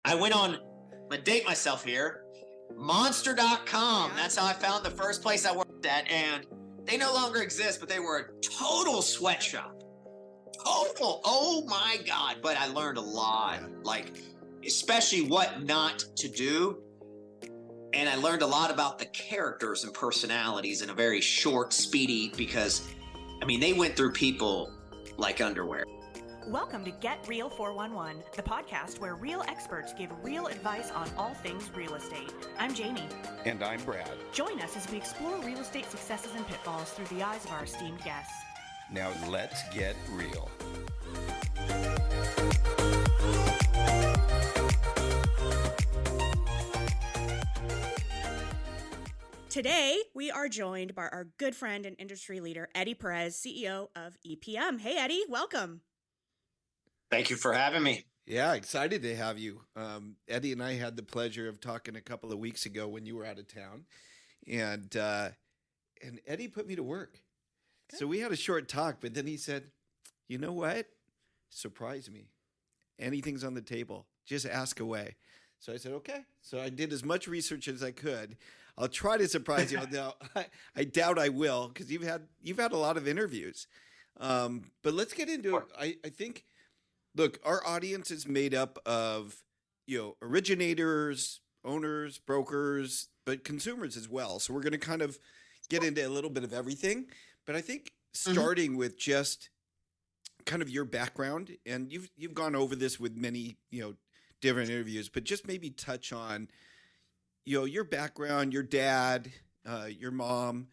I went on, I'm going to date myself here, monster.com. That's how I found the first place I worked at. And they no longer exist, but they were a total sweatshop. Total. Oh my God. But I learned a lot, like, especially what not to do. And I learned a lot about the characters and personalities in a very short, speedy, because, I mean, they went through people like underwear. Welcome to Get Real 411, the podcast where real experts give real advice on all things real estate. I'm Jamie. And I'm Brad. Join us as we explore real estate successes and pitfalls through the eyes of our esteemed guests. Now let's get real. Today, we are joined by our good friend and industry leader, Eddy Perez, CEO of EPM. Hey, Eddy, welcome. Thank you for having me. Yeah, excited to have you. Eddy and I had the pleasure of talking a couple of weeks ago when you were out of town, and Eddy put me to work. Good. So we had a short talk, but then he said, "You know what? Surprise me. Anything's on the table. Just ask away." So I said, "Okay." So I did as much research as I could. I'll try to surprise you. Although I doubt I will, because you've had a lot of interviews. But let's get into it. I think. Look, our audience is made up of, originators, owners, brokers, but consumers as well. So we're going to kind of get into a little bit of everything. But I think starting with just kind of your background, and you've gone over this with many, different interviews, but just maybe touch on, your background, your dad, your mom,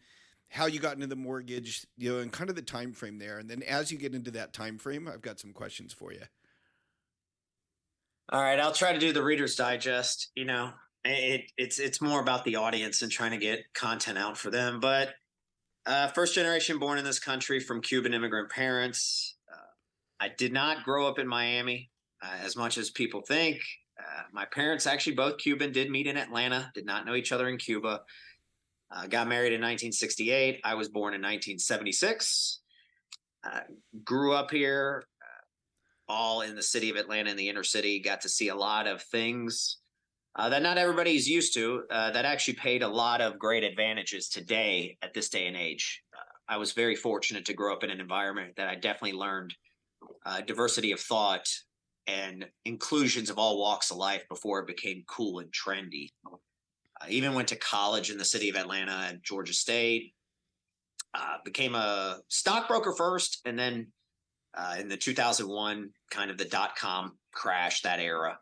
how you got into the mortgage, and kind of the time frame there. And then as you get into that time frame, I've got some questions for you. All right, I'll try to do the Reader's Digest. It's more about the audience and trying to get content out for them. But first generation born in this country from Cuban immigrant parents. I did not grow up in Miami as much as people think. My parents, actually both Cuban, did meet in Atlanta, did not know each other in Cuba. Got married in 1968. I was born in 1976. Grew up here, all in the city of Atlanta, in the inner city. Got to see a lot of things that not everybody's used to, that actually paid a lot of great advantages today at this day and age. I was very fortunate to grow up in an environment that I definitely learned diversity of thought and inclusions of all walks of life before it became cool and trendy. I even went to college in the city of Atlanta at Georgia State, became a stockbroker first, and then in the 2001, kind of the dot-com crash, that era,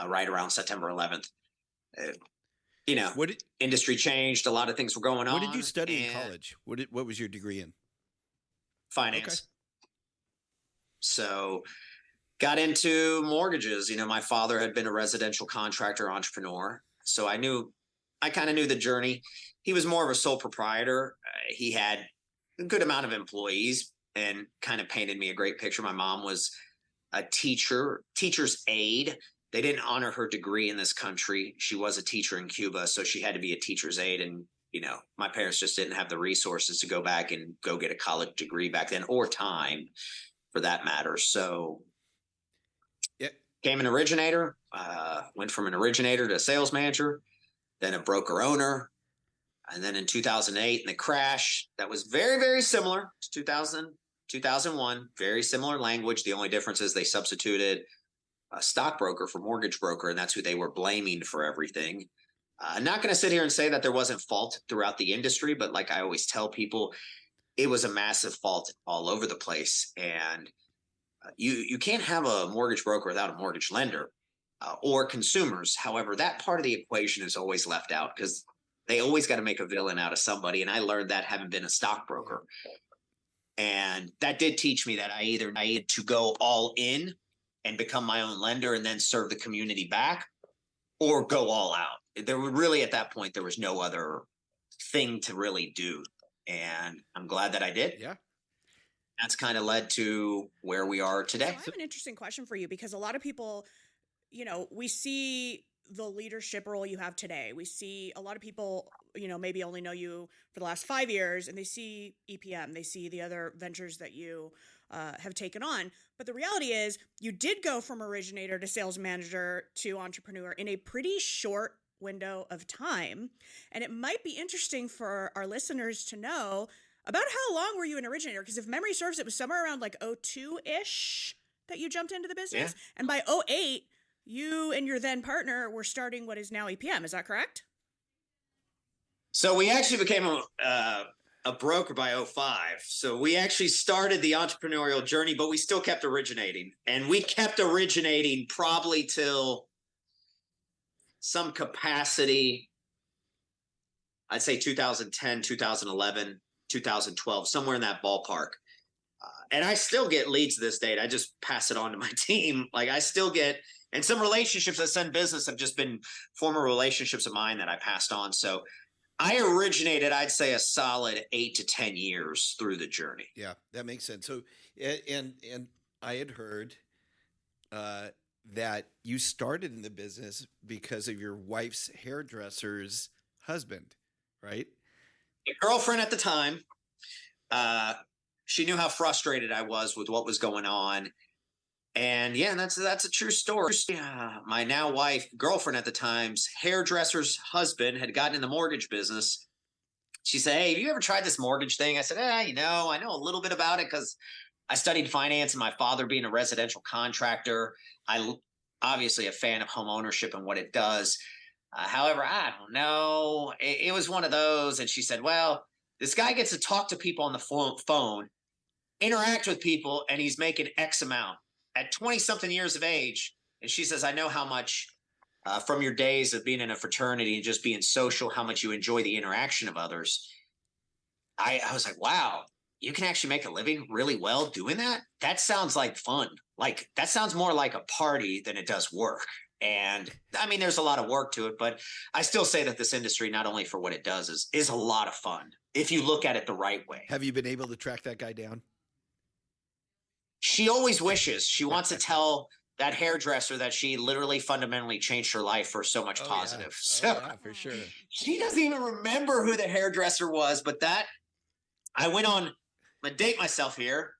right around September 11th. Industry changed. A lot of things were going on. What did you study in college? What was your degree in? Finance. Okay. So got into mortgages. My father had been a residential contractor entrepreneur. So I kind of knew the journey. He was more of a sole proprietor. He had a good amount of employees and kind of painted me a great picture. My mom was a teacher's aide. They didn't honor her degree in this country. She was a teacher in Cuba, so she had to be a teacher's aide. And, my parents just didn't have the resources to go back and go get a college degree back then, or time for that matter. So became an originator, went from an originator to a sales manager, then a broker owner. And then in 2008, in the crash, that was very, very similar to 2001, very similar language. The only difference is they substituted a stockbroker for mortgage broker, and that's who they were blaming for everything. I'm not going to sit here and say that there wasn't fault throughout the industry, but like I always tell people, it was a massive fault all over the place. And you can't have a mortgage broker without a mortgage lender or consumers. However, that part of the equation is always left out because they always got to make a villain out of somebody. And I learned that having been a stockbroker. And that did teach me that I had to go all in and become my own lender and then serve the community back, or go all out. There were really, at that point, there was no other thing to really do. And I'm glad that I did. Yeah. That's kind of led to where we are today. So I have an interesting question for you, because a lot of people, we see the leadership role you have today. We see a lot of people, maybe only know you for the last 5 years, and they see EPM, they see the other ventures that you have taken on. But the reality is you did go from originator to sales manager to entrepreneur in a pretty short window of time. And it might be interesting for our listeners to know about how long were you an originator? Because if memory serves, it was somewhere around like 02-ish that you jumped into the business. Yeah. And by 08, you and your then partner were starting what is now EPM. Is that correct? So we actually became a broker by 05. So we actually started the entrepreneurial journey, but we still kept originating. And we kept originating probably till some capacity, I'd say 2010, 2011, 2012, somewhere in that ballpark. And I still get leads to this date. I just pass it on to my team. Like I still get, and some relationships that send business have just been former relationships of mine that I passed on. So I originated, I'd say, a solid 8 to 10 years through the journey. Yeah, that makes sense. So, and I had heard that you started in the business because of your wife's hairdresser's husband, right? My girlfriend at the time, she knew how frustrated I was with what was going on. And yeah, that's a true story. My now wife, girlfriend at the time's hairdresser's husband had gotten in the mortgage business. She said, "Hey, have you ever tried this mortgage thing?" I said, I know a little bit about it because I studied finance and my father being a residential contractor. I obviously a fan of home ownership and what it does. However, I don't know. It was one of those. And she said, well, this guy gets to talk to people on the phone, interact with people, and he's making X amount at 20 something years of age. And she says, I know how much from your days of being in a fraternity and just being social, how much you enjoy the interaction of others. I was like, wow, you can actually make a living really well doing that? That sounds like fun. Like that sounds more like a party than it does work. And I mean, there's a lot of work to it, but I still say that this industry, not only for what it does, is a lot of fun if you look at it the right way. Have you been able to track that guy down? She always wishes. She wants to tell that hairdresser that she literally fundamentally changed her life for so much positive. Yeah. Yeah, for sure. She doesn't even remember who the hairdresser was, but I went on, I'm going to date myself here,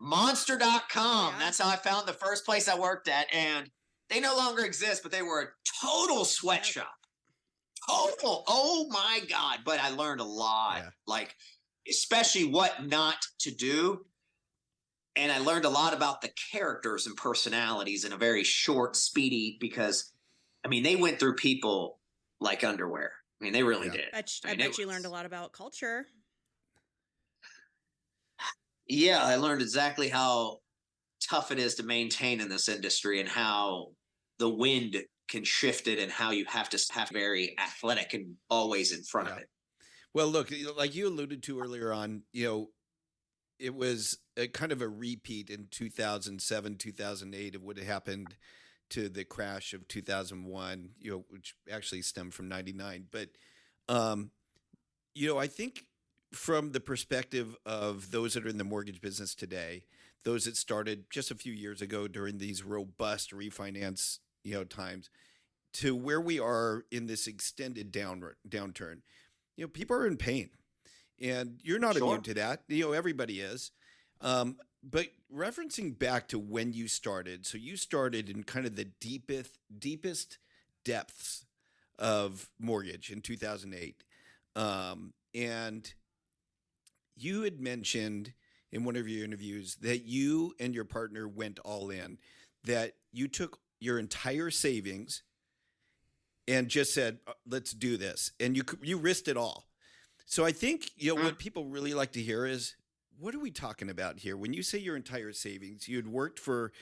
monster.com. Yeah. That's how I found the first place I worked at. And they no longer exist, but they were a total sweatshop. Total. Oh my God. But I learned a lot, like especially what not to do. And I learned a lot about the characters and personalities in a very short, speedy, because, I mean, they went through people like underwear. I mean, they really did. I bet you learned a lot about culture. Yeah, I learned exactly how tough it is to maintain in this industry and how the wind can shift it and how you have to have very athletic and always in front of it. Well, look, like you alluded to earlier on, it was a kind of a repeat in 2007, 2008 of what had happened to the crash of 2001, which actually stemmed from 99. But, I think from the perspective of those that are in the mortgage business today, those that started just a few years ago during these robust refinance, times, to where we are in this extended downturn, people are in pain. And you're not immune to that. Everybody is. But referencing back to when you started, so you started in kind of the deepest depths of mortgage in 2008. And you had mentioned in one of your interviews that you and your partner went all in, that you took your entire savings and just said, let's do this. And you risked it all. So I think, what people really like to hear is, what are we talking about here? When you say your entire savings, you had worked for,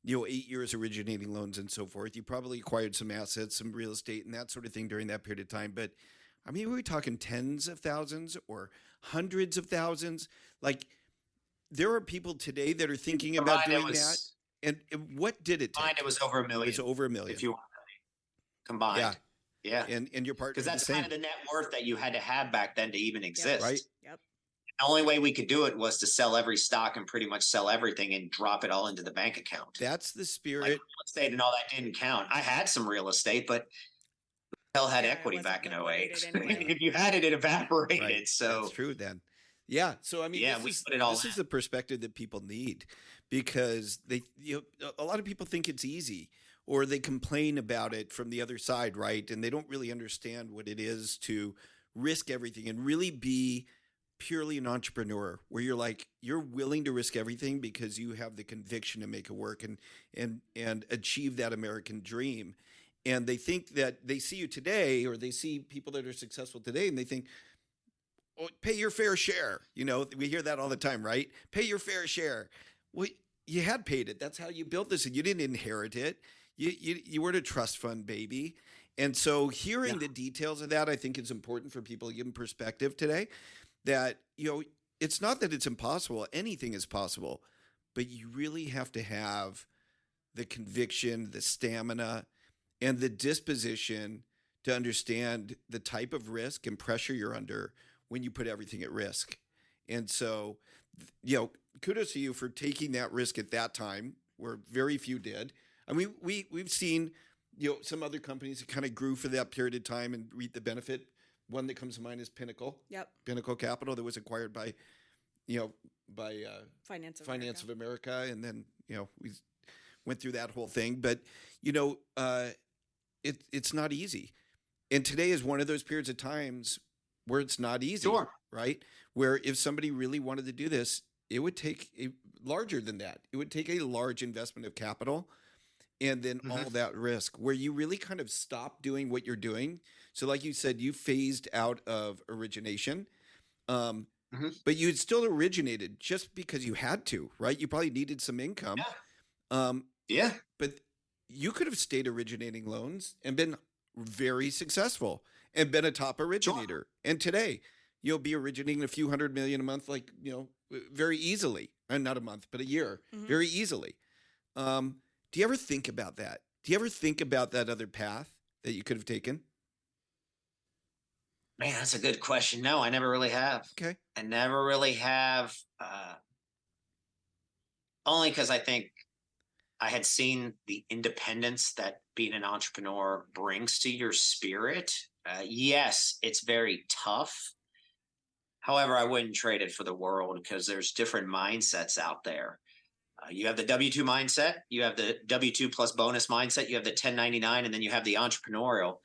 8 years originating loans and so forth. You probably acquired some assets, some real estate and that sort of thing during that period of time. But I mean, are we talking tens of thousands or hundreds of thousands? Like there are people today that are thinking about doing that. And what did it take? Mine, it was over $1 million. It was over $1 million. If you want combined. Yeah. Yeah. And your partner, because that's kind of the net worth that you had to have back then to even exist. Right. Yep. The only way we could do it was to sell every stock and pretty much sell everything and drop it all into the bank account. That's the spirit. Like real estate and all that didn't count. I had some real estate, but hell had equity back in 08. Anyway. If you had it, it evaporated. Right. So that's true then. Yeah. So I mean, Yeah, we put it all this is in. the perspective that people need, because a lot of people think it's easy, or they complain about it from the other side, right? And they don't really understand what it is to risk everything and really be purely an entrepreneur, where you're like, you're willing to risk everything because you have the conviction to make it work and achieve that American dream. And they think that they see you today, or they see people that are successful today, and they think, oh, pay your fair share. You know, we hear that all the time, right? Pay your fair share. Well, you had paid it. That's how you built this, and you didn't inherit it. You weren't a trust fund baby. And so hearing the details of that, I think is important for people to give them perspective today, that, it's not that it's impossible. Anything is possible, but you really have to have the conviction, the stamina, and the disposition to understand the type of risk and pressure you're under when you put everything at risk. And so, kudos to you for taking that risk at that time, where very few did. I mean, we've seen, some other companies that kind of grew for that period of time and reaped the benefit. One that comes to mind is Pinnacle. Yep. Pinnacle Capital, that was acquired by Finance of America, and then we went through that whole thing. But it's not easy, and today is one of those periods of times where it's not easy. Sure. Right? Where if somebody really wanted to do this, it would take larger than that. It would take a large investment of capital, and then all that risk, where you really kind of stop doing what you're doing. So like you said, you phased out of origination, but you had still originated just because you had to, right? You probably needed some income. Yeah. But you could have stayed originating loans and been very successful and been a top originator. Sure. And today you'll be originating a few $100 million a month, like, very easily, and not a month, but a year, very easily. Do you ever think about that? Do you ever think about that other path that you could have taken? Man, that's a good question. No, I never really have. Okay. I never really have. Only because I think I had seen the independence that being an entrepreneur brings to your spirit. Yes, it's very tough. However, I wouldn't trade it for the world, because there's different mindsets out there. You have the W-2 mindset, you have the W-2 plus bonus mindset, you have the 1099, and then you have the entrepreneurial.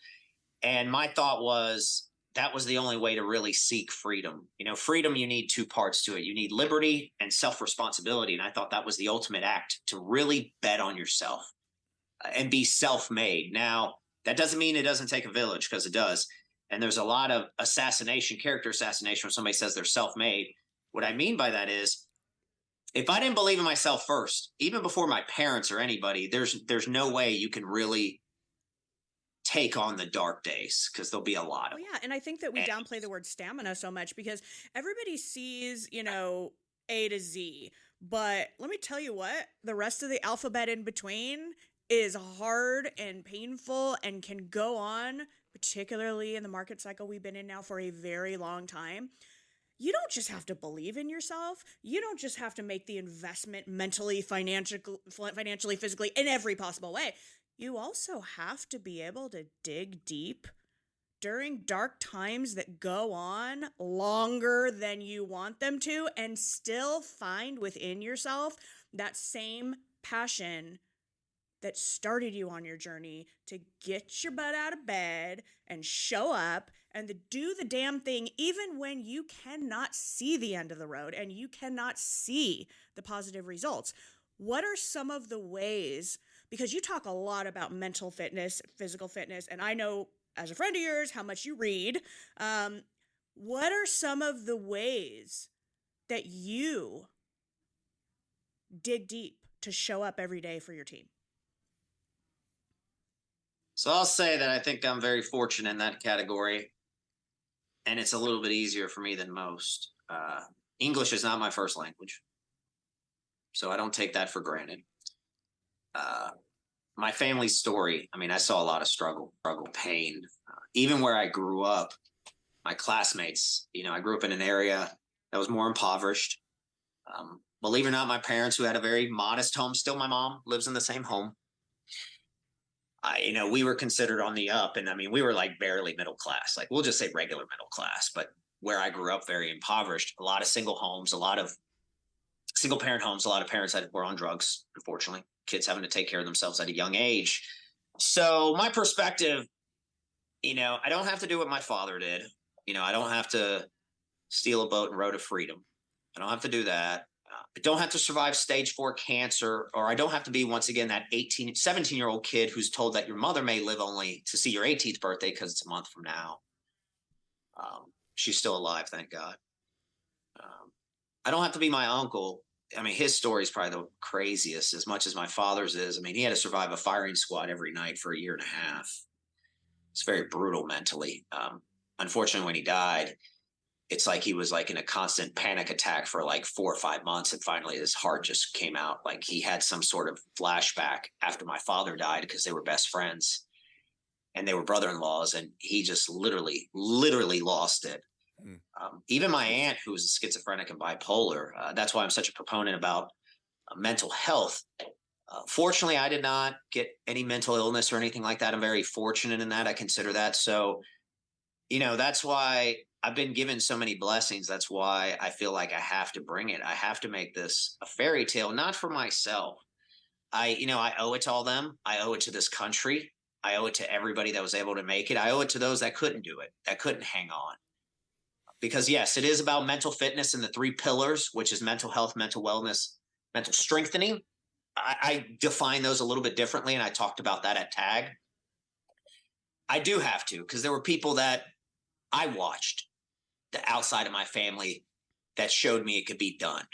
And my thought was, that was the only way to really seek freedom. Freedom, you need two parts to it. You need liberty and self-responsibility. And I thought that was the ultimate act, to really bet on yourself and be self-made. Now, that doesn't mean it doesn't take a village, because it does. And there's a lot of character assassination, when somebody says they're self-made. What I mean by that is, if I didn't believe in myself first, even before my parents or anybody, there's no way you can really take on the dark days, because there'll be a lot of. Oh, yeah. And I think that we downplay the word stamina so much, because everybody sees, A to Z. But let me tell you what, the rest of the alphabet in between is hard and painful and can go on, particularly in the market cycle we've been in now for a very long time. You don't just have to believe in yourself. You don't just have to make the investment mentally, financially, physically, in every possible way. You also have to be able to dig deep during dark times that go on longer than you want them to, and still find within yourself that same passion that started you on your journey to get your butt out of bed and show up and to do the damn thing, even when you cannot see the end of the road and you cannot see the positive results. What are some of the ways, because you talk a lot about mental fitness, physical fitness, and I know as a friend of yours how much you read. What are some of the ways that you dig deep to show up every day for your team? So I'll say that I think I'm very fortunate in that category, and it's a little bit easier for me than most. English is not my first language, so I don't take that for granted. My family's story, I mean, I saw a lot of struggle, pain. Even where I grew up, my classmates, I grew up in an area that was more impoverished. Believe it or not, my parents, who had a very modest home, still my mom lives in the same home. We were considered on the up, and I mean, we were like barely middle class. Like, we'll just say regular middle class, but where I grew up, very impoverished, a lot of single homes, a lot of single parent homes, a lot of parents that were on drugs, unfortunately, kids having to take care of themselves at a young age. So my perspective, I don't have to do what my father did. I don't have to steal a boat and row to freedom. I don't have to do that. I don't have to survive stage 4 cancer, or I don't have to be, once again, that 17-year-old kid who's told that your mother may live only to see your 18th birthday because it's a month from now. She's still alive, thank God. I don't have to be my uncle. I mean, his story is probably the craziest, as much as my father's is. I mean, he had to survive a firing squad every night for a year and a half. It's very brutal mentally. Unfortunately, when he died, it's like he was like in a constant panic attack for like 4 or 5 months. And finally his heart just came out. Like he had some sort of flashback after my father died, because they were best friends and they were brother-in-laws. And he just literally lost it. Even my aunt, who was schizophrenic and bipolar, that's why I'm such a proponent about mental health. Fortunately, I did not get any mental illness or anything like that. I'm very fortunate in that. I consider that. So, that's why I've been given so many blessings. That's why I feel like I have to bring it. I have to make this a fairy tale, not for myself. I owe it to all them. I owe it to this country. I owe it to everybody that was able to make it. I owe it to those that couldn't do it, that couldn't hang on. Because yes, it is about mental fitness and the 3 pillars, which is mental health, mental wellness, mental strengthening. I define those a little bit differently, and I talked about that at TAG. I do have to, because there were people that I watched the outside of my family that showed me it could be done.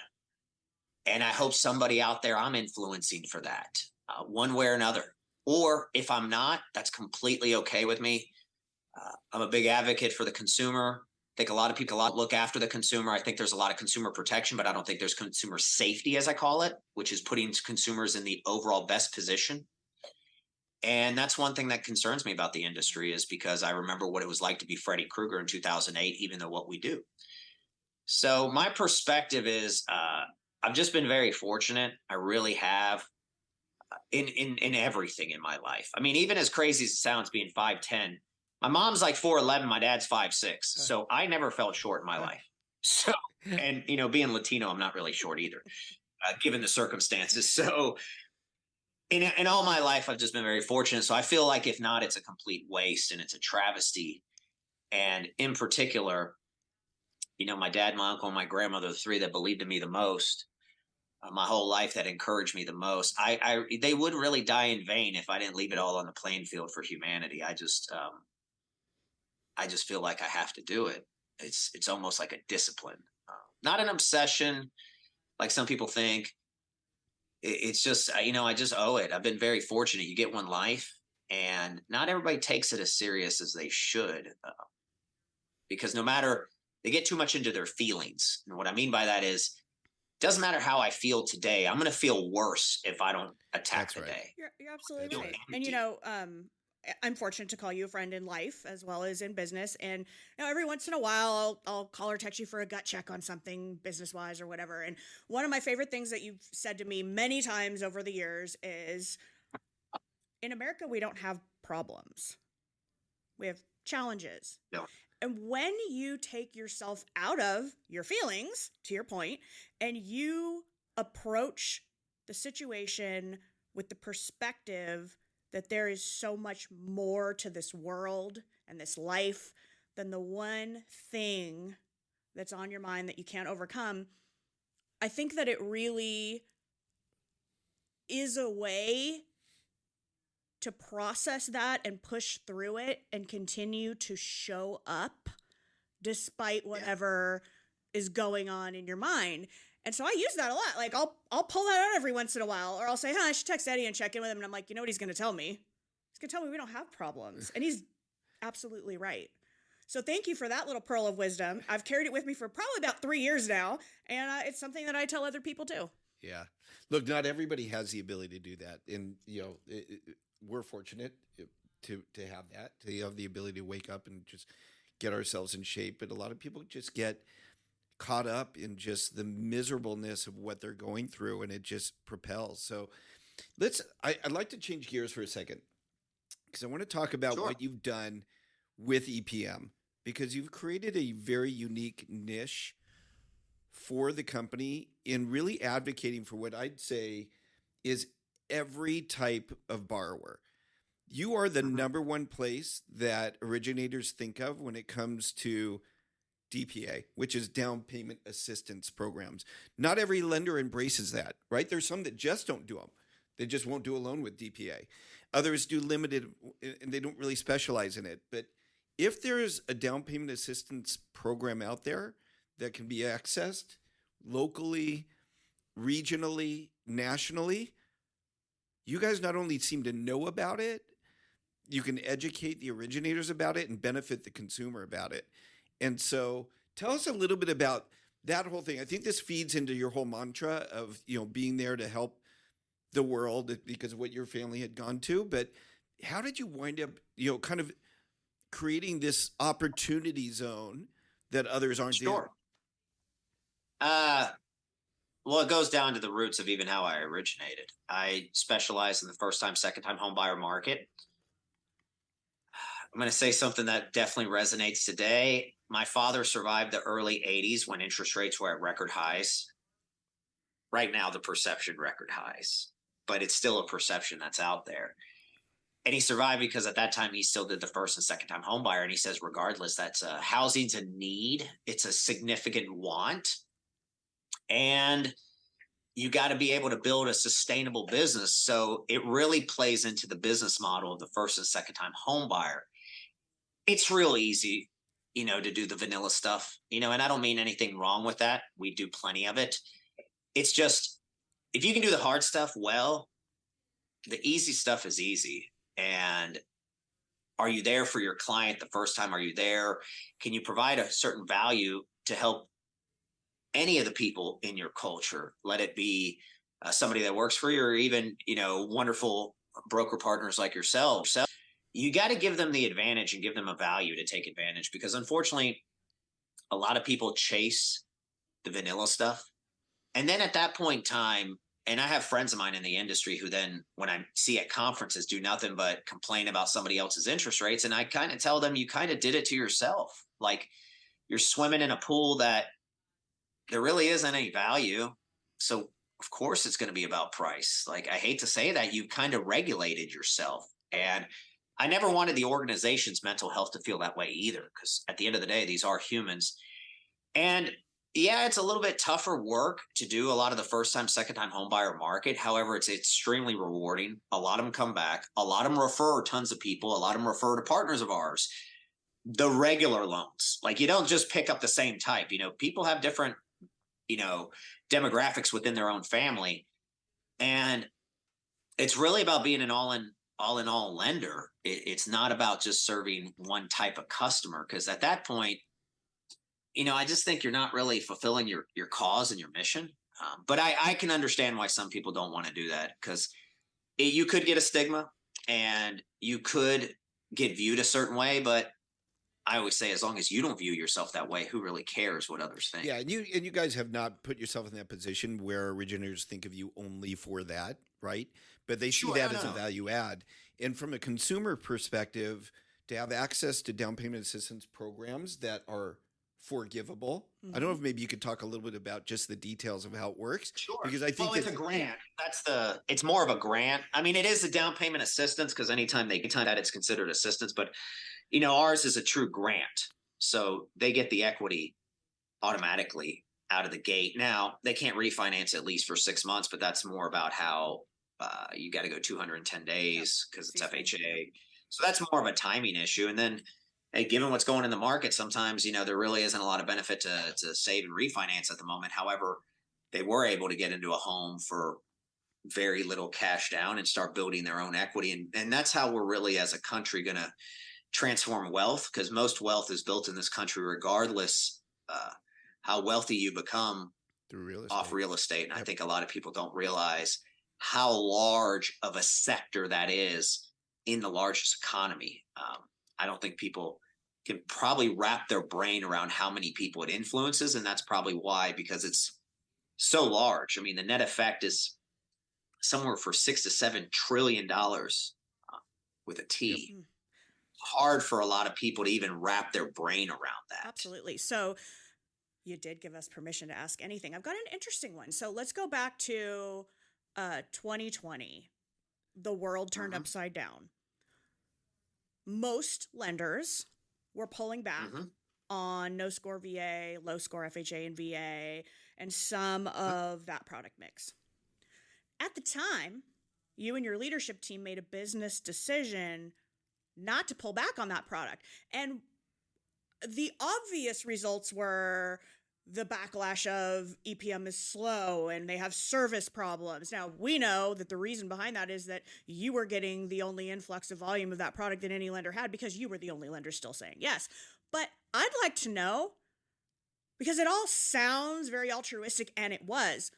And I hope somebody out there I'm influencing for that, one way or another. Or if I'm not, that's completely okay with me. I'm a big advocate for the consumer. I think a lot of people look after the consumer. I think there's a lot of consumer protection, but I don't think there's consumer safety, as I call it, which is putting consumers in the overall best position. And that's one thing that concerns me about the industry, is because I remember what it was like to be Freddy Krueger in 2008, even though what we do. So my perspective is I've just been very fortunate. I really have, in everything in my life. I mean, even as crazy as it sounds, being 5'10", my mom's like 4'11", my dad's 5'6". So I never felt short in my life. So, and being Latino, I'm not really short either, given the circumstances. So in all my life, I've just been very fortunate. So I feel like if not, it's a complete waste and it's a travesty. And in particular, my dad, my uncle, and my grandmother, the 3 that believed in me the most, my whole life, that encouraged me the most. They would really die in vain if I didn't leave it all on the playing field for humanity. I just feel like I have to do it. It's almost like a discipline, not an obsession, like some people think. It's just, I just owe it. I've been very fortunate. You get one life, and not everybody takes it as serious as they should, because they get too much into their feelings. And what I mean by that is, it doesn't matter how I feel today. I'm going to feel worse if I don't attack the day. You're absolutely right. And I'm fortunate to call you a friend in life as well as in business. And every once in a while, I'll call or text you for a gut check on something business-wise or whatever. And one of my favorite things that you've said to me many times over the years is, in America, we don't have problems. We have challenges. No. And when you take yourself out of your feelings, to your point, and you approach the situation with the perspective that there is so much more to this world and this life than the one thing that's on your mind that you can't overcome, I think that it really is a way to process that and push through it and continue to show up despite whatever is going on in your mind. And so I use that a lot. Like I'll pull that out every once in a while, or I'll say, I should text Eddy and check in with him. And I'm like, you know what he's going to tell me? He's going to tell me we don't have problems. And he's absolutely right. So thank you for that little pearl of wisdom. I've carried it with me for probably about 3 years now. And it's something that I tell other people too. Yeah. Look, not everybody has the ability to do that. And, we're fortunate to have that, to have the ability to wake up and just get ourselves in shape. But a lot of people just get caught up in just the miserableness of what they're going through, and it just propels. So I'd like to change gears for a second, because I want to talk about what you've done with EPM. because you've created a very unique niche for the company in really advocating for what I'd say is every type of borrower. You are the number one place that originators think of when it comes to DPA, which is down payment assistance programs. Not every lender embraces that, right? There's some that just don't do them. They just won't do a loan with DPA. Others do limited and they don't really specialize in it. But if there's a down payment assistance program out there that can be accessed locally, regionally, nationally, you guys not only seem to know about it, you can educate the originators about it and benefit the consumer about it. And so tell us a little bit about that whole thing. I think this feeds into your whole mantra of, being there to help the world because of what your family had gone to. But how did you wind up, kind of creating this opportunity zone that others aren't Sure. Well, it goes down to the roots of even how I originated. I specialize in the first time, second time home buyer market. I'm going to say something that definitely resonates today. My father survived the early 80s when interest rates were at record highs. Right now, the perception record highs, but it's still a perception that's out there. And he survived because at that time he still did the first and second time home buyer. And he says, regardless, housing's a need. It's a significant want. And you got to be able to build a sustainable business. So it really plays into the business model of the first and second time home buyer. It's real easy, to do the vanilla stuff, and I don't mean anything wrong with that. We do plenty of it. It's just, if you can do the hard stuff well, the easy stuff is easy. And are you there for your client the first time? Are you there? Can you provide a certain value to help any of the people in your culture? Let it be somebody that works for you or even, wonderful broker partners like yourself. So you got to give them the advantage and give them a value to take advantage, because unfortunately, a lot of people chase the vanilla stuff. And then at that point in time, and I have friends of mine in the industry who then, when I see at conferences, do nothing but complain about somebody else's interest rates. And I kind of tell them, you kind of did it to yourself. Like, you're swimming in a pool that there really isn't any value. So of course it's going to be about price. Like, I hate to say that, you kind of regulated yourself. And I never wanted the organization's mental health to feel that way either, because at the end of the day, these are humans. And yeah, it's a little bit tougher work to do a lot of the first time, second time home buyer market. However, it's extremely rewarding. A lot of them come back. A lot of them refer tons of people. A lot of them refer to partners of ours. The regular loans, like, you don't just pick up the same type. People have different, demographics within their own family. And it's really about being an all-in-all lender. It's not about just serving one type of customer, because at that point, I just think you're not really fulfilling your cause and your mission. But I can understand why some people don't want to do that, because you could get a stigma and you could get viewed a certain way. But I always say, as long as you don't view yourself that way, who really cares what others think? Yeah, and you guys have not put yourself in that position where originators think of you only for that, right? But they see that as a value add. And from a consumer perspective, to have access to down payment assistance programs that are forgivable. I don't know if maybe you could talk a little bit about just the details of how it works. Sure. Because I think it's a grant. It's more of a grant. I mean, it is a down payment assistance, because anytime that, it's considered assistance. But ours is a true grant. So they get the equity automatically out of the gate. Now, they can't refinance at least for 6 months, but that's more about how you got to go 210 days because it's FHA. So that's more of a timing issue. And then, hey, given what's going in the market, sometimes, there really isn't a lot of benefit to save and refinance at the moment. However, they were able to get into a home for very little cash down and start building their own equity. And that's how we're really, as a country, going to transform wealth, because most wealth is built in this country, regardless how wealthy you become off real estate. And I think a lot of people don't realize how large of a sector that is in the largest economy. I don't think people can probably wrap their brain around how many people it influences. And that's probably why, because it's so large. I mean, the net effect is somewhere for $6 to $7 trillion with a T. hard for a lot of people to even wrap their brain around that. Absolutely. So you did give us permission to ask anything. I've got an interesting one. So let's go back to 2020. The world turned upside down. Most lenders were pulling back on no score VA, low score FHA and VA, and some of that product mix. At the time, you and your leadership team made a business decision not to pull back on that product. And the obvious results were the backlash of EPM is slow and they have service problems. Now, we know that the reason behind that is that you were getting the only influx of volume of that product that any lender had because you were the only lender still saying yes. But I'd like to know, because it all sounds very altruistic, and it was,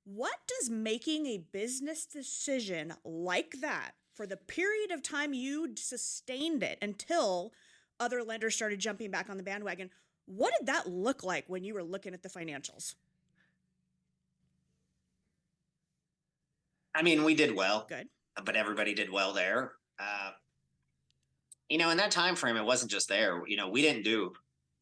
what does making a business decision like that for the period of time you sustained it until other lenders started jumping back on the bandwagon, what did that look like when you were looking at the financials? I mean, we did well. Good. But everybody did well there. In that time frame, it wasn't just there. We didn't do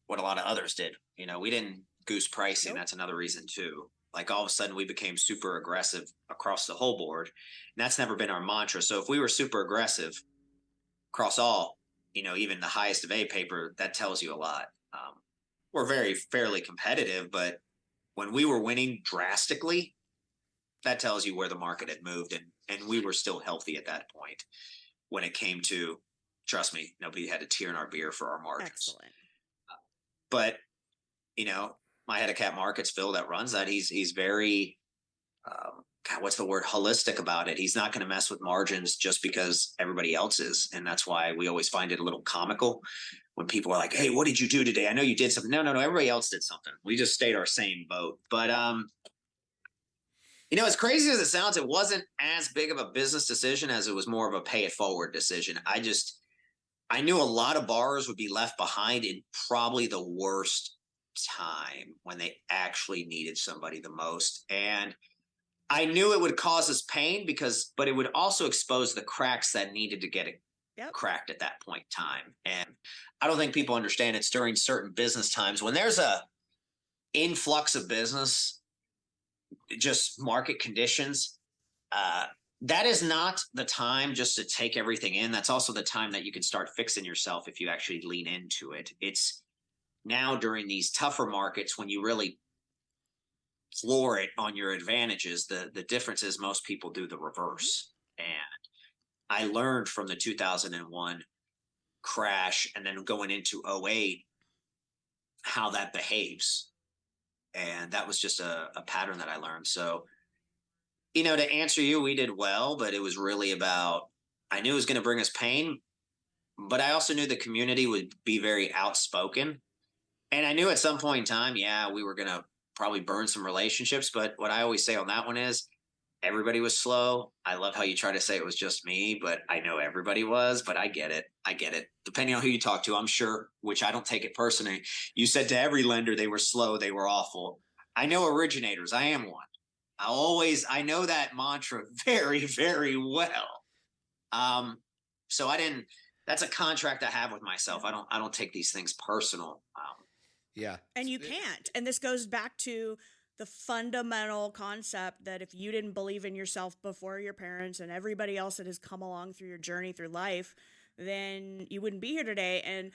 what a lot of others did. We didn't goose pricing. Nope. That's another reason too. Like all of a sudden we became super aggressive across the whole board. And that's never been our mantra. So if we were super aggressive across all, even the highest of A paper, that tells you a lot. We're fairly competitive, but when we were winning drastically, that tells you where the market had moved, and we were still healthy at that point when it came to, trust me, nobody had a tear in our beer for our margins. Excellent. But, my head of cap markets, Phil, that runs that, he's very, what's the word? Holistic about it. He's not going to mess with margins just because everybody else is. And that's why we always find it a little comical when people are like, hey, what did you do today? I know you did something. No, everybody else did something. We just stayed our same boat. But, as crazy as it sounds, it wasn't as big of a business decision as it was more of a pay it forward decision. I knew a lot of borrowers would be left behind in probably the worst time when they actually needed somebody the most. And I knew it would cause us pain but it would also expose the cracks that needed to get cracked at that point in time. And I don't think people understand it's during certain business times when there's a influx of business, just market conditions, that is not the time just to take everything in. That's also the time that you can start fixing yourself if you actually lean into it. It's now during these tougher markets when you really floor it on your advantages. The difference is most people do the reverse. And I learned from the 2001 crash and then going into 2008 how that behaves. And that was just a pattern that I learned. So, to answer you, we did well, but it was really about, I knew it was going to bring us pain, but I also knew the community would be very outspoken. And I knew at some point in time, we were going to probably burn some relationships. But what I always say on that one is everybody was slow. I love how you try to say it was just me, but I know everybody was, but I get it. Depending on who you talk to, I'm sure, which I don't take it personally. You said to every lender they were slow, they were awful. I know originators. I am one. I know that mantra very, very well. So that's a contract I have with myself. I don't take these things personal. Yeah. And you can't. And this goes back to the fundamental concept that if you didn't believe in yourself before your parents and everybody else that has come along through your journey through life, then you wouldn't be here today. And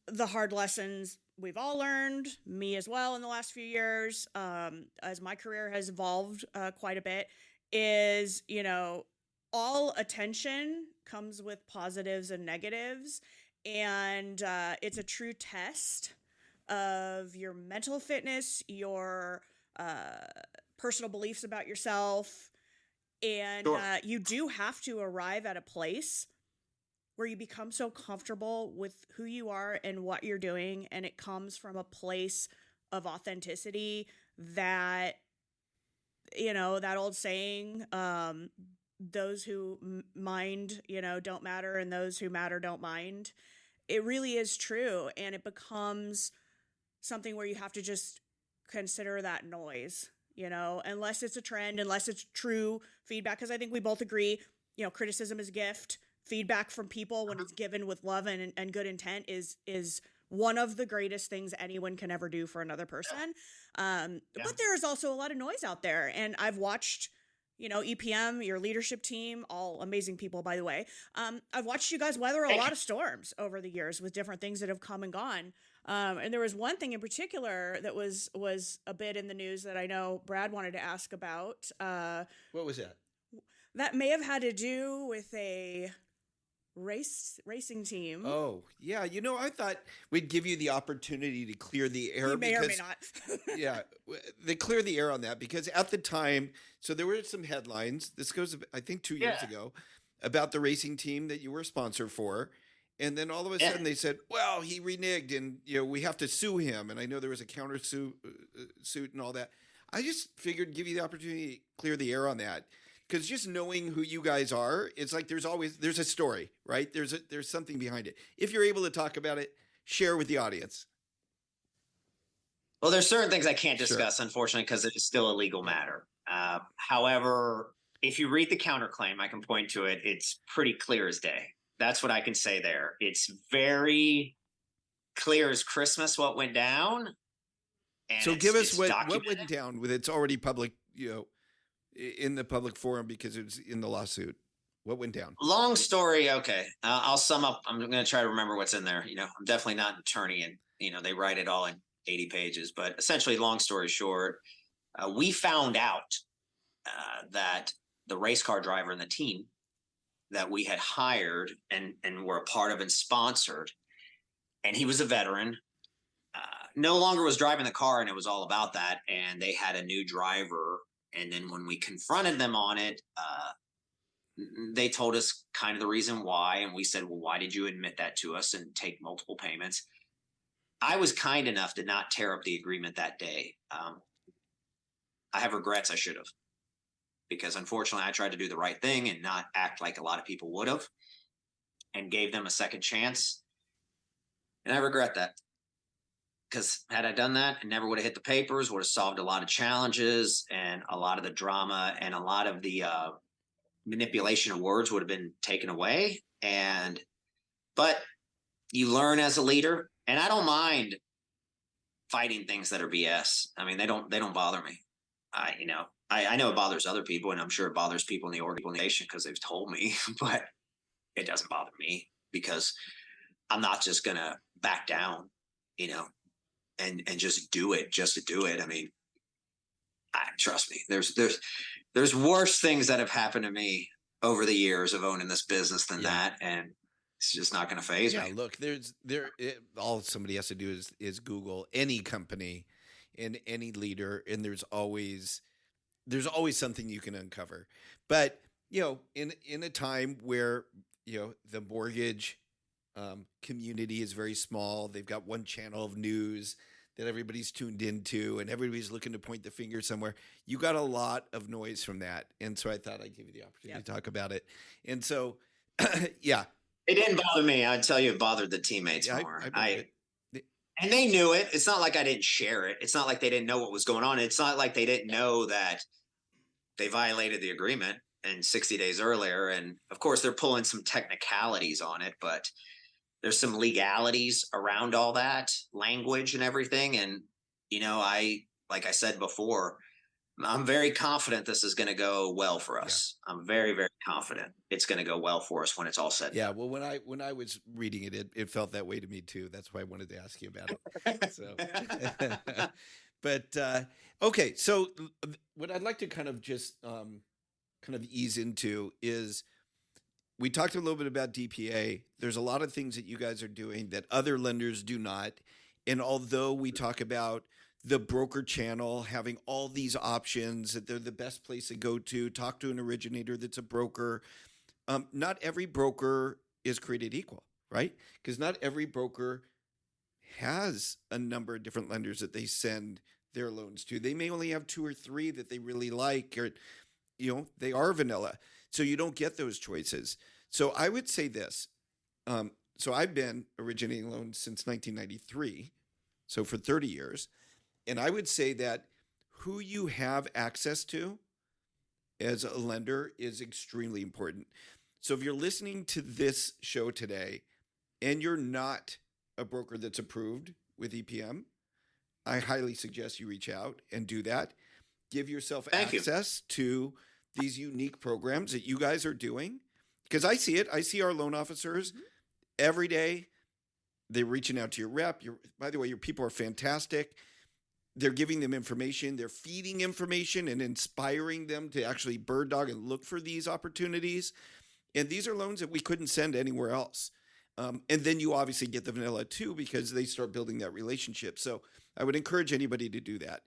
the hard lessons we've all learned, me as well in the last few years, as my career has evolved quite a bit, is, all attention comes with positives and negatives. And it's a true test of your mental fitness, your personal beliefs about yourself. And Sure. You do have to arrive at a place where you become so comfortable with who you are and what you're doing. And it comes from a place of authenticity that, that old saying, those who mind, don't matter, and those who matter don't mind. It really is true. And it becomes something where you have to just consider that noise, unless it's a trend, unless it's true feedback. Because I think we both agree, criticism is a gift. feedback from people when it's given with love and good intent is one of the greatest things anyone can ever do for another person. But there's also a lot of noise out there. And I've watched, EPM, your leadership team, all amazing people, by the way. I've watched you guys weather a lot of storms over the years with different things that have come and gone. And there was one thing in particular that was a bit in the news that I know Brad wanted to ask about. What was that? That may have had to do with a racing team. Oh, yeah. I thought we'd give you the opportunity to clear the air. You may or may not. Yeah, they clear the air on that because at the time, so there were some headlines. This goes, I think, 2 years ago, about the racing team that you were a sponsor for. And then all of a sudden they said, well, he reneged and, we have to sue him. And I know there was a counter suit and all that. I just figured give you the opportunity to clear the air on that. Because just knowing who you guys are, it's like there's a story, right? There's something behind it. If you're able to talk about it, share with the audience. Well, there's certain things I can't discuss, unfortunately, because it is still a legal matter. However, if you read the counterclaim, I can point to it. It's pretty clear as day. That's what I can say there. It's very clear as Christmas what went down. And so give us what went down with it's already public, in the public forum because it was in the lawsuit. What went down? Long story. Okay. I'll sum up. I'm going to try to remember what's in there. I'm definitely not an attorney and, they write it all in 80 pages, but essentially long story short, we found out that the race car driver and the team that we had hired and were a part of and sponsored, and he was a veteran, no longer was driving the car, and it was all about that. And they had a new driver. And then when we confronted them on it, they told us kind of the reason why. And we said, well, why did you admit that to us and take multiple payments? I was kind enough to not tear up the agreement that day. I have regrets. I should have, because unfortunately I tried to do the right thing and not act like a lot of people would have and gave them a second chance. And I regret that. Because had I done that, it never would have hit the papers, would have solved a lot of challenges and a lot of the drama and a lot of the manipulation of words would have been taken away. But you learn as a leader, and I don't mind fighting things that are BS. I mean, they don't bother me. I know it bothers other people, and I'm sure it bothers people in the organization because they've told me, but it doesn't bother me because I'm not just going to back down, and just do it just to do it. I mean, trust me, there's worse things that have happened to me over the years of owning this business than that. And it's just not going to faze me. Look, all somebody has to do is Google any company and any leader. And there's always something you can uncover. But, in a time where, the mortgage community is very small, they've got one channel of news that everybody's tuned into and everybody's looking to point the finger somewhere. You got a lot of noise from that. And so I thought I'd give you the opportunity to talk about it. And so, It didn't bother me. I'd tell you it bothered the teammates more. And they knew it. It's not like I didn't share it. It's not like they didn't know what was going on. It's not like they didn't know that they violated the agreement and 60 days earlier. And of course, they're pulling some technicalities on it, but there's some legalities around all that language and everything. And, like I said before, I'm very confident this is going to go well for us. Yeah. I'm very, very confident it's going to go well for us when it's all said. Yeah. Well, when I was reading it felt that way to me too. That's why I wanted to ask you about it. So, but, okay. So what I'd like to kind of just, ease into is, we talked a little bit about DPA. There's a lot of things that you guys are doing that other lenders do not. And although we talk about the broker channel having all these options, that they're the best place to go to, talk to an originator that's a broker, not every broker is created equal, right? Because not every broker has a number of different lenders that they send their loans to. They may only have 2 or 3 that they really like, or, they are vanilla. So you don't get those choices. So I would say this. So I've been originating loans since 1993, so for 30 years. And I would say that who you have access to as a lender is extremely important. So if you're listening to this show today and you're not a broker that's approved with EPM, I highly suggest you reach out and do that. Give yourself access to these unique programs that you guys are doing. Because I see it. I see our loan officers every day. They're reaching out to your rep. By the way, your people are fantastic. They're giving them information. They're feeding information and inspiring them to actually bird dog and look for these opportunities. And these are loans that we couldn't send anywhere else. And then you obviously get the vanilla too, because they start building that relationship. So I would encourage anybody to do that.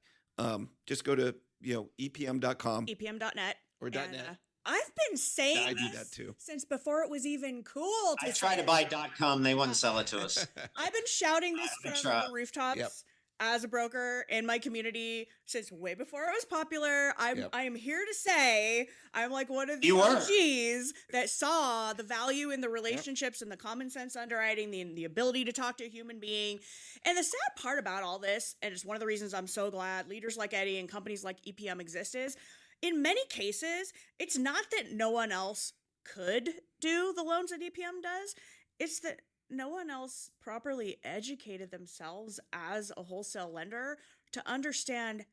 Just go to, EPM.com. EPM.net. Or .net. I've been saying I do that too. Since before it was even cool to I tried to buy .com. They wouldn't sell it to us. I've been shouting this from the rooftops as a broker in my community since way before it was popular. I am here to say I'm like one of the OGs that saw the value in the relationships and the common sense underwriting, the ability to talk to a human being. And the sad part about all this, and it's one of the reasons I'm so glad leaders like Eddy and companies like EPM exist, is in many cases, it's not that no one else could do the loans that EPM does. It's that no one else properly educated themselves as a wholesale lender to understand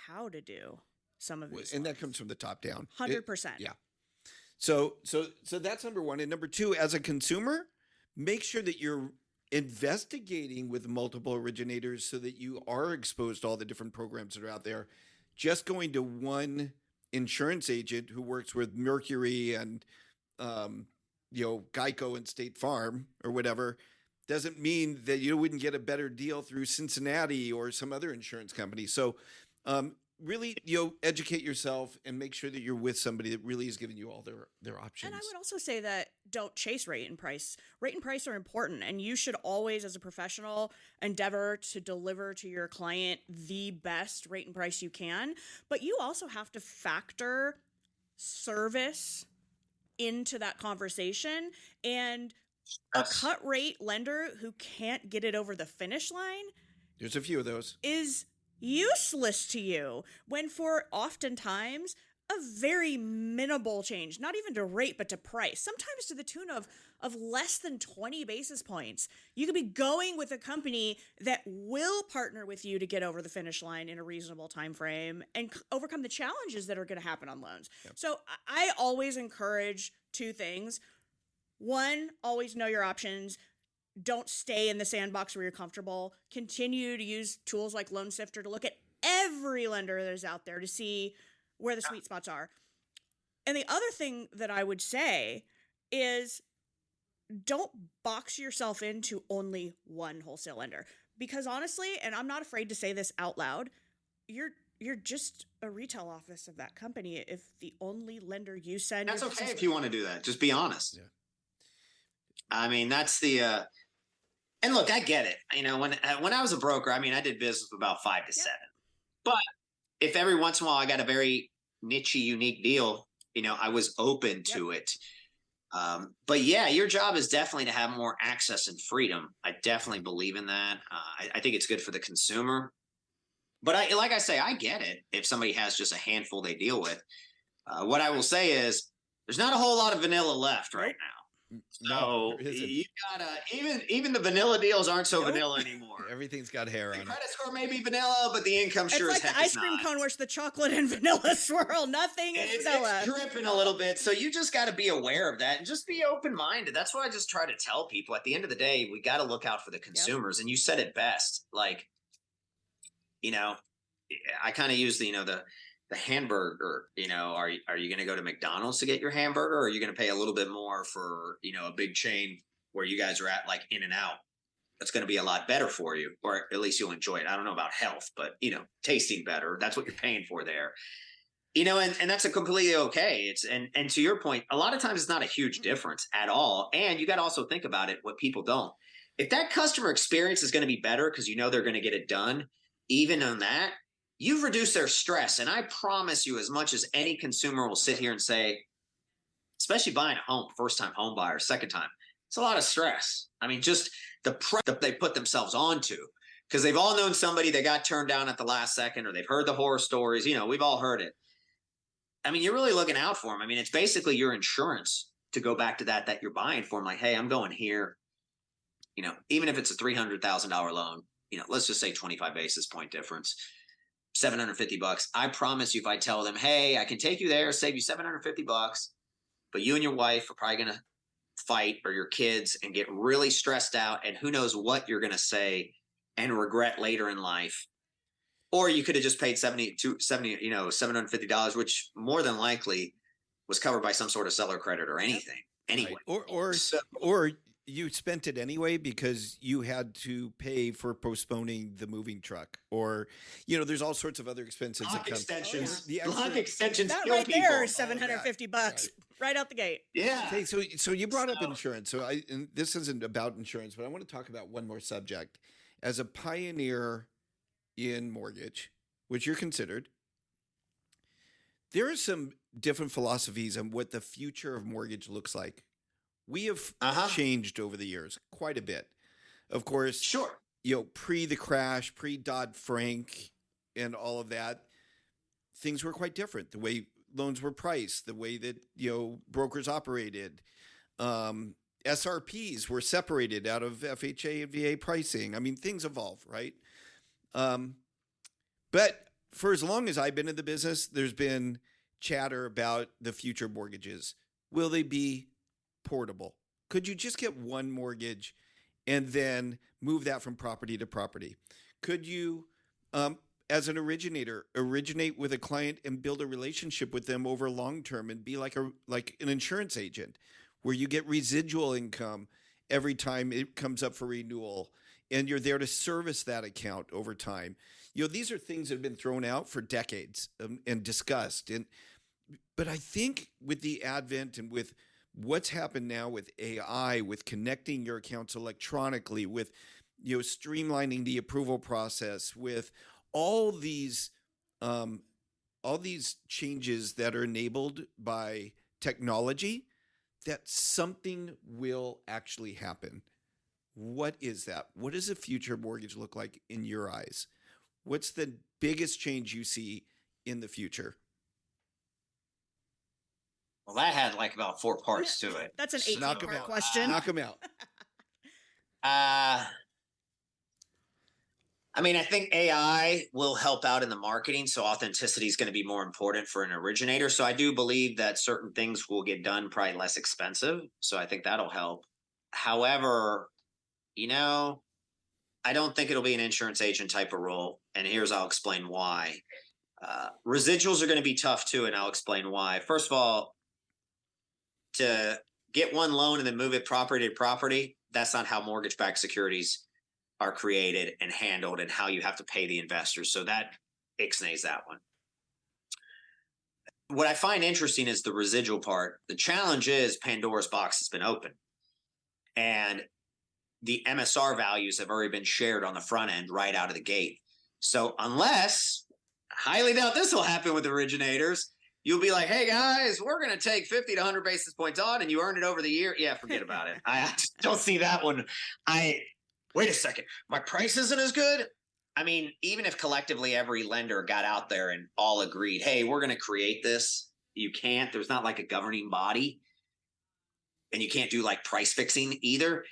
how to do some of these. And that comes from the top down. 100%. Yeah. So that's number one. And number two, as a consumer, make sure that you're investigating with multiple originators so that you are exposed to all the different programs that are out there. Just going to one insurance agent who works with Mercury and Geico and State Farm or whatever doesn't mean that you wouldn't get a better deal through Cincinnati or some other insurance company. So really, educate yourself and make sure that you're with somebody that really is giving you all their options. And I would also say that don't chase rate and price. Rate and price are important, and you should always, as a professional, endeavor to deliver to your client the best rate and price you can. But you also have to factor service into that conversation, and a cut rate lender who can't get it over the finish line, there's a few of those, is useless to you, when for oftentimes a very minimal change, not even to rate, but to price, sometimes to the tune of less than 20 basis points. You could be going with a company that will partner with you to get over the finish line in a reasonable time frame and overcome the challenges that are going to happen on loans. Yep. So I always encourage two things. One, always know your options. Don't stay in the sandbox where you're comfortable. Continue to use tools like Loan Sifter to look at every lender that is out there to see where the sweet spots are. And the other thing that I would say is don't box yourself into only one wholesale lender. Because honestly, and I'm not afraid to say this out loud, you're just a retail office of that company if the only lender you send. That's okay if you want to do that. Just be honest. Yeah. I mean, that's the and look, I get it. When I was a broker, I did business with about 5 to 7. But if every once in a while I got a very niche, unique deal, I was open to it. But yeah, your job is definitely to have more access and freedom. I definitely believe in that. I think it's good for the consumer. But like I say, I get it if somebody has just a handful they deal with. What I will say is there's not a whole lot of vanilla left right now. So you gotta even the vanilla deals aren't so vanilla anymore. Everything's got hair on it. Credit score may be vanilla, but the income sure is heck the ice cream cone where it's the chocolate and vanilla swirl. Nothing is vanilla. It's dripping a little bit. So you just got to be aware of that and just be open-minded. That's what I just try to tell people. At the end of the day, we got to look out for the consumers. And you said it best. Like, I kind of use the hamburger, are you going to go to McDonald's to get your hamburger, or are you going to pay a little bit more for, a big chain where you guys are at, like In-N-Out? That's going to be a lot better for you, or at least you'll enjoy it. I don't know about health, but, tasting better. That's what you're paying for there. And that's a completely okay. And to your point, a lot of times it's not a huge difference at all. And you got to also think about it, what people don't. If that customer experience is going to be better because they're going to get it done, even on that, you've reduced their stress. And I promise you, as much as any consumer will sit here and say, especially buying a home, first-time home buyer, second time, it's a lot of stress. Just the pressure that they put themselves onto, because they've all known somebody that got turned down at the last second, or they've heard the horror stories. We've all heard it. You're really looking out for them. It's basically your insurance to go back to that you're buying for. I'm like, hey, I'm going here. Even if it's a $300,000 loan, let's just say 25 basis point difference, $750. I promise you, if I tell them, hey, I can take you there, save you $750, but you and your wife are probably going to fight, or your kids, and get really stressed out. And who knows what you're going to say and regret later in life. Or you could have just paid $750, which more than likely was covered by some sort of seller credit or anything. Anyway, right. Or you spent it anyway because you had to pay for postponing the moving truck, or there's all sorts of other expenses that come. Extensions, extra, extensions. That kill right there people. is $750 right out the gate. Yeah. Okay, so you brought up insurance. And this isn't about insurance, but I want to talk about one more subject. As a pioneer in mortgage, which you're considered, there are some different philosophies on what the future of mortgage looks like. We have changed over the years quite a bit. Of course, sure. Pre the crash, pre Dodd-Frank and all of that, things were quite different. The way loans were priced, the way that, brokers operated, SRPs were separated out of FHA and VA pricing. I mean, things evolve, right? But for as long as I've been in the business, there's been chatter about the future mortgages. Will they be portable? Could you just get one mortgage and then move that from property to property? Could you, as an originator, originate with a client and build a relationship with them over long term and be like an insurance agent, where you get residual income every time it comes up for renewal, and you're there to service that account over time? These are things that have been thrown out for decades and discussed. But I think with the advent and with what's happened now with AI, with connecting your accounts electronically, with streamlining the approval process, with all these changes that are enabled by technology, that something will actually happen. What is that? What does a future mortgage look like in your eyes? What's the biggest change you see in the future? Well, that had like about 4 parts to it. That's an 18-part question. Knock them out. I think AI will help out in the marketing. So authenticity is going to be more important for an originator. So I do believe that certain things will get done probably less expensive. So I think that'll help. However, I don't think it'll be an insurance agent type of role. And I'll explain why. Residuals are going to be tough too. And I'll explain why. First of all, to get one loan and then move it property to property, that's not how mortgage-backed securities are created and handled, and how you have to pay the investors. So that ixnays that one. What I find interesting is the residual part. The challenge is Pandora's box has been opened, and the MSR values have already been shared on the front end right out of the gate. So unless, I highly doubt this will happen with originators, you'll be like, hey guys, we're going to take 50 to 100 basis points on, and you earn it over the year. Yeah, forget about it. I just don't see that one. Wait a second, my price isn't as good. Even if collectively every lender got out there and all agreed, hey, we're going to create this, you can't. There's not like a governing body, and you can't do like price fixing either.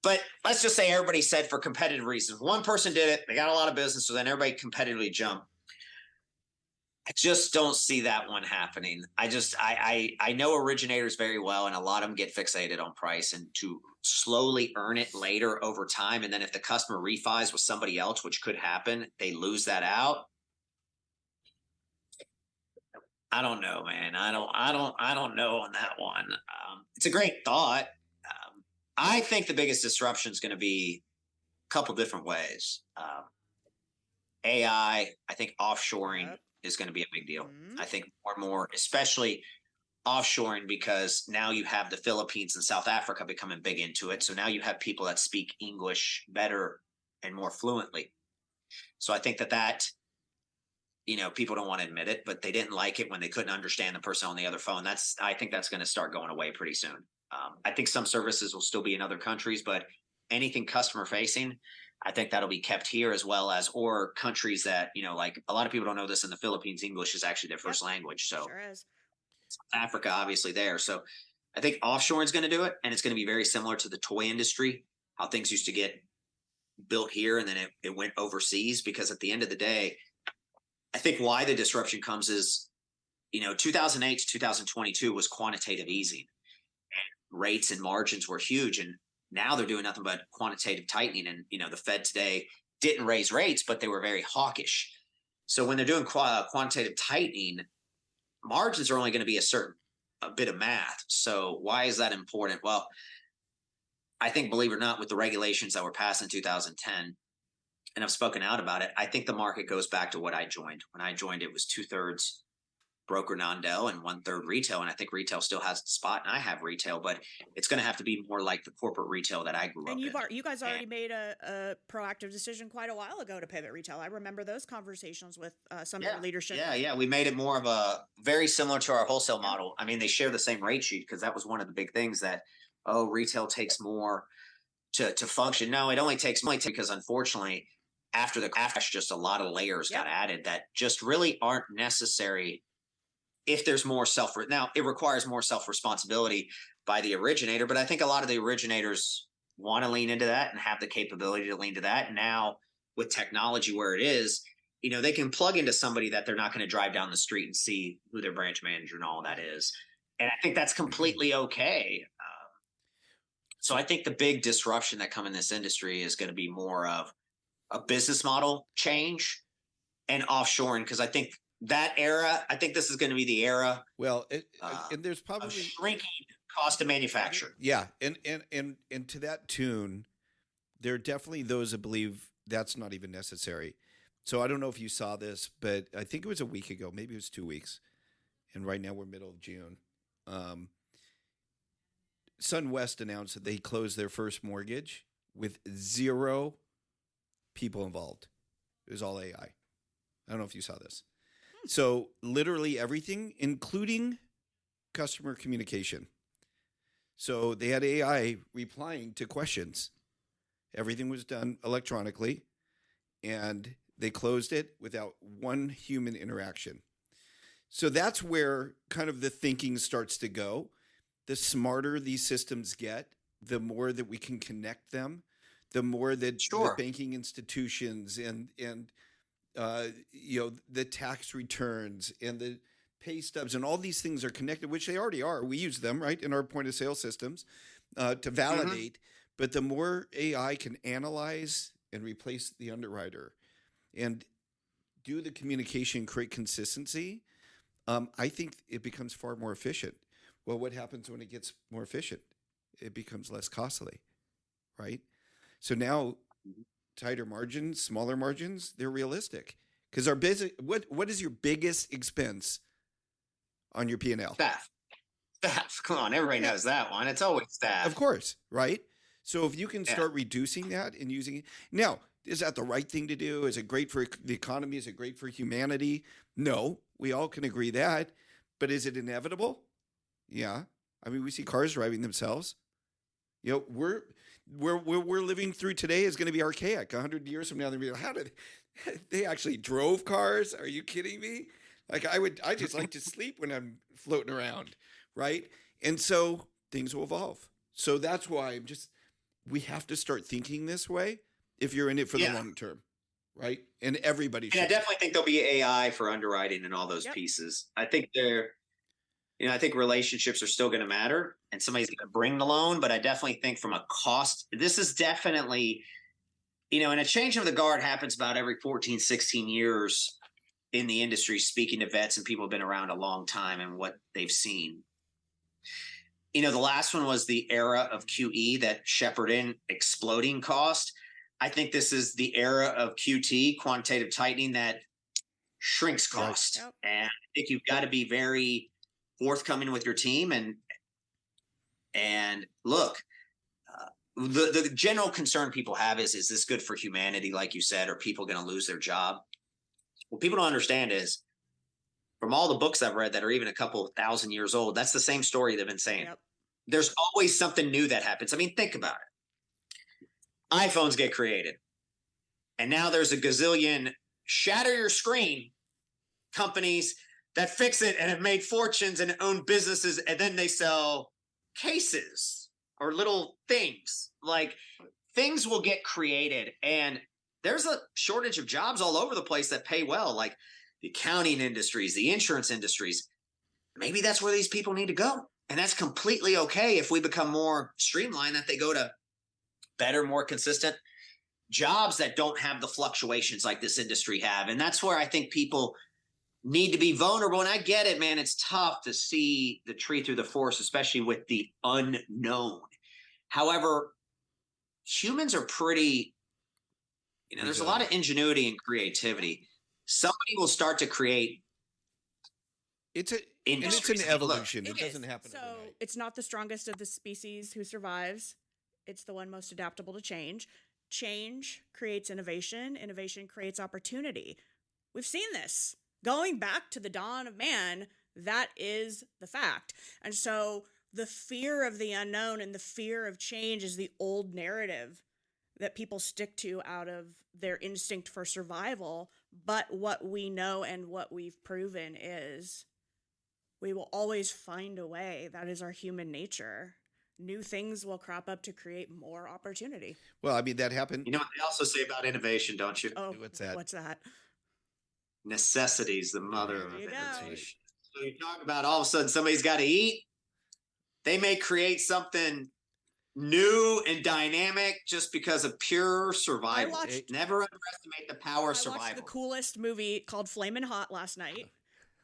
But let's just say everybody said, for competitive reasons, one person did it, they got a lot of business, so then everybody competitively jumped. I just don't see that one happening. I know originators very well, and a lot of them get fixated on price, and to slowly earn it later over time. And then if the customer refis with somebody else, which could happen, they lose that out. I don't know, man. I don't know on that one. It's a great thought. I think the biggest disruption is going to be a couple different ways. AI, I think offshoring is going to be a big deal. I think more and more, especially offshoring, because now you have the Philippines and South Africa becoming big into it. So now you have people that speak English better and more fluently. So I think that people don't want to admit it, but they didn't like it when they couldn't understand the person on the other phone. I think that's going to start going away pretty soon. I think some services will still be in other countries, but anything customer facing, I think that'll be kept here, as well as, or countries that, like a lot of people don't know this, in the Philippines, English is actually their first language. So Sure is. Africa, obviously there. So I think offshoring is going to do it, and it's going to be very similar to the toy industry, how things used to get built here and then it went overseas. Because at the end of the day, I think why the disruption comes is, 2008 to 2022 was quantitative easing. Rates and margins were huge, and now they're doing nothing but quantitative tightening. And the Fed today didn't raise rates, but they were very hawkish. So when they're doing quantitative tightening, margins are only going to be a bit of math. So why is that important? Well, I think, believe it or not, with the regulations that were passed in 2010, and I've spoken out about it, I think the market goes back to what I joined. When I joined, it was 2/3 broker non-del and 1/3 retail. And I think retail still has a spot, and I have retail, but it's going to have to be more like the corporate retail that I grew up in. And you guys already made a proactive decision quite a while ago to pivot retail. I remember those conversations with some of your leadership. Yeah. We made it more of a very similar to our wholesale model. I mean, they share the same rate sheet because that was one of the big things that, retail takes more to function. No, it only takes because unfortunately, after the crash, just a lot of layers got added that just really aren't necessary. If there's more now it requires more self-responsibility by the originator, but I think a lot of the originators want to lean into that and have the capability to lean to that. And now with technology where it is, they can plug into somebody that they're not going to drive down the street and see who their branch manager and all that is. And I think that's completely okay. So I think the big disruption that come in this industry is going to be more of a business model change and offshoring. Because I think this is going to be the era. Well, and there's probably of shrinking cost of manufacture. Yeah, and to that tune, there are definitely those that believe that's not even necessary. So I don't know if you saw this, but I think it was a week ago, maybe it was 2 weeks, and right now we're middle of June. SunWest announced that they closed their first mortgage with 0 people involved. It was all AI. I don't know if you saw this. So literally everything, including customer communication. So they had AI replying to questions. Everything was done electronically, and they closed it without one human interaction. So that's where kind of the thinking starts to go. The smarter these systems get, the more that we can connect them, the more that the banking institutions and the tax returns and the pay stubs and all these things are connected, which they already are. We use them, right, in our point of sale systems to validate. Mm-hmm. But the more AI can analyze and replace the underwriter and do the communication, create consistency, I think it becomes far more efficient. Well, what happens when it gets more efficient? It becomes less costly, right? So now tighter margins, smaller margins, they're realistic. Because our business, what is your biggest expense on your P&L? Staff. Come on, everybody knows that one. It's always staff. Of course, right? So if you can start reducing that and using it. Now, is that the right thing to do? Is it great for the economy? Is it great for humanity? No, we all can agree that. But is it inevitable? Yeah. I mean, we see cars driving themselves. We're living through today is going to be archaic. 100 years from now, they're going to be like, how did they actually drove cars? Are you kidding me? Like I just like to sleep when I'm floating around, right? And so things will evolve. So that's why we have to start thinking this way if you're in it for the long term, right? And everybody should. And I definitely think there'll be AI for underwriting and all those pieces. I think I think relationships are still going to matter and somebody's going to bring the loan, but I definitely think from a cost, this is definitely, and a change of the guard happens about every 14, 16 years in the industry, speaking to vets and people who have been around a long time and what they've seen. The last one was the era of QE that shepherded in exploding cost. I think this is the era of QT, quantitative tightening, that shrinks cost. Right. And I think you've got to be very forthcoming with your team and look, the general concern people have is this good for humanity? Like you said, are people going to lose their job? What people don't understand is from all the books I've read that are even a couple 1,000 years old, that's the same story they've been saying. Yep. There's always something new that happens. I mean, think about it. iPhones get created and now there's a gazillion shatter your screen companies that fix it and have made fortunes and own businesses, and then they sell cases or little things. Like things will get created, and there's a shortage of jobs all over the place that pay well, like the accounting industries, the insurance industries. Maybe that's where these people need to go. And that's completely okay if we become more streamlined, that they go to better, more consistent jobs that don't have the fluctuations like this industry have. And that's where I think people need to be vulnerable. And I get it, man. It's tough to see the tree through the forest, especially with the unknown. However, humans are pretty, there's a lot of ingenuity and creativity. Somebody will start to create. It's an evolution. It doesn't happen overnight. It's not the strongest of the species who survives. It's the one most adaptable to change. Change creates innovation. Innovation creates opportunity. We've seen this. Going back to the dawn of man, that is the fact. And so the fear of the unknown and the fear of change is the old narrative that people stick to out of their instinct for survival. But what we know and what we've proven is we will always find a way. That is our human nature. New things will crop up to create more opportunity. Well, I mean, that happened. You know what they also say about innovation, don't you? Oh, what's that? What's that? Necessity is the mother of There you go. innovation. So you talk about all of a sudden somebody's got to eat. They may create something new and dynamic just because of pure survival. Never underestimate the power of survival. I watched the coolest movie called Flamin' Hot last night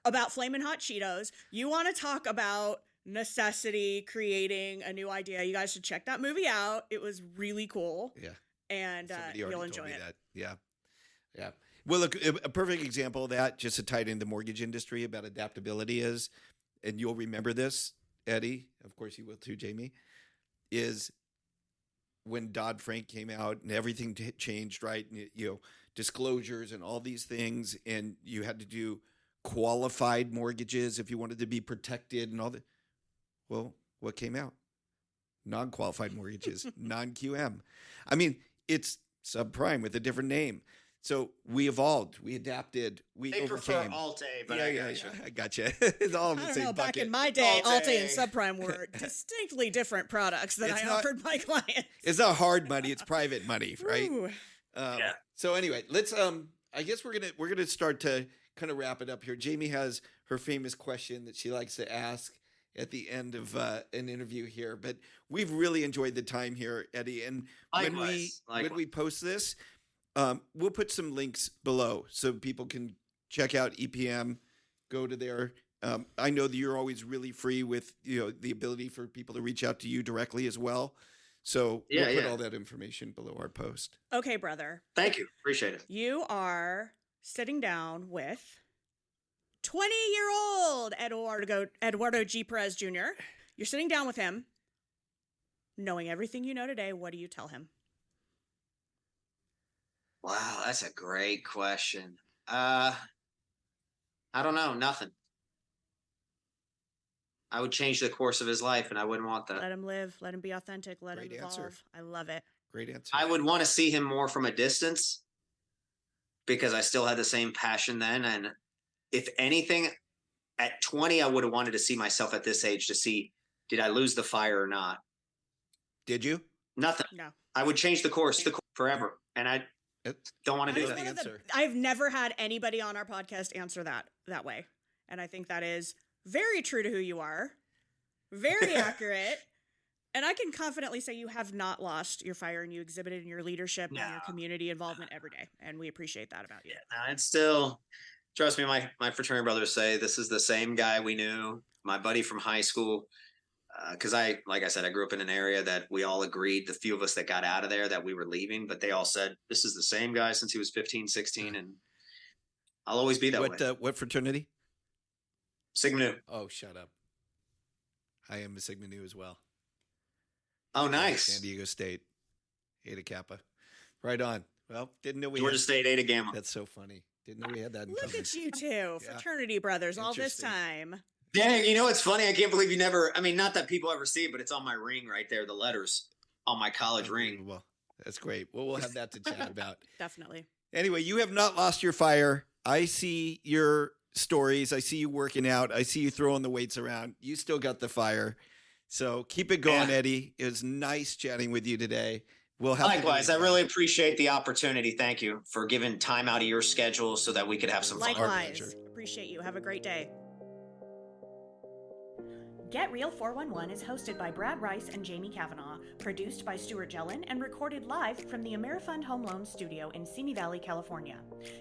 about Flamin' Hot Cheetos. You want to talk about necessity creating a new idea? You guys should check that movie out. It was really cool. Yeah. And you'll enjoy it. That. Yeah. Yeah. Well, look, a perfect example of that, just to tie it into the mortgage industry about adaptability is, and you'll remember this, Eddy, of course you will too, Jamie, is when Dodd-Frank came out and everything changed, right? And, disclosures and all these things, and you had to do qualified mortgages if you wanted to be protected and all that. Well, what came out? Non-qualified mortgages, non-QM. I mean, it's subprime with a different name. So we evolved, we adapted, we overcame. Prefer Alt-A, but I gotcha. It's all in the same bucket. Back in my day, Alt-A and subprime were distinctly different products that I offered my clients. It's not hard money; it's private money, right? Yeah. So anyway, let's. I guess we're gonna start to kind of wrap it up here. Jamie has her famous question that she likes to ask at the end of an interview here, but we've really enjoyed the time here, Eddy. And when we post this. We'll put some links below so people can check out EPM, go to there. I know that you're always really free with the ability for people to reach out to you directly as well. So we'll put all that information below our post. Okay, brother. Thank you. Appreciate it. You are sitting down with 20-year-old Eduardo G Perez Jr. You're sitting down with him, knowing everything you know today. What do you tell him? Wow, that's a great question. I don't know. Nothing. I would change the course of his life, and I wouldn't want that. Let him live. Let him be authentic. Let him evolve. Answer. I love it. Great answer. I would want to see him more from a distance because I still had the same passion then. And if anything, at 20, I would have wanted to see myself at this age to see, did I lose the fire or not? Did you? Nothing. No. I would change the course forever. And I don't want to do that. I've never had anybody on our podcast answer that way. And I think that is very true to who you are. Very accurate. And I can confidently say you have not lost your fire, and you exhibited in your leadership and your community involvement every day. And we appreciate that about you. Yeah, it's still, trust me, my fraternity brothers say this is the same guy we knew, my buddy from high school. Because like I said, I grew up in an area that we all agreed, the few of us that got out of there, that we were leaving, but they all said, this is the same guy since he was 15, 16, and I'll always be that way. What fraternity? Sigma Nu. Oh, shut up. I am a Sigma Nu as well. Oh, nice. San Diego State. Eta Kappa. Right on. Well, didn't know we Georgia State, Eta Gamma. That's so funny. Didn't know we had that in Look at you two, fraternity brothers, all this time. Yeah, it's funny. I can't believe you never, not that people ever see it, but it's on my ring right there, the letters on my college ring. Well, that's great. Well, we'll have that to chat about. Definitely. Anyway, you have not lost your fire. I see your stories. I see you working out. I see you throwing the weights around. You still got the fire. So keep it going, Yeah. Eddy. It was nice chatting with you today. We'll have to do it Likewise, I again. really appreciate the opportunity. Thank you for giving time out of your schedule so that we could have some fun. Our Likewise. pleasure. Appreciate you. Have a great day. Get Real 411 is hosted by Brad Rice and Jamie Kavanaugh, produced by Stuart Jellin, and recorded live from the Amerifund Home Loan Studio in Simi Valley, California.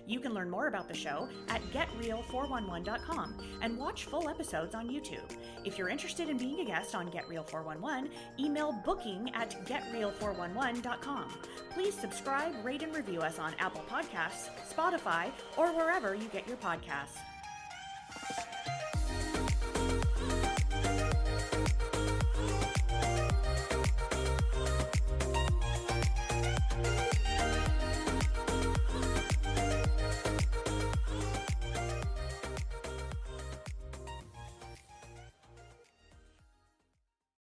You can learn more about the show at getreal411.com and watch full episodes on YouTube. If you're interested in being a guest on Get Real 411, email booking@getreal411.com. Please subscribe, rate, and review us on Apple Podcasts, Spotify, or wherever you get your podcasts.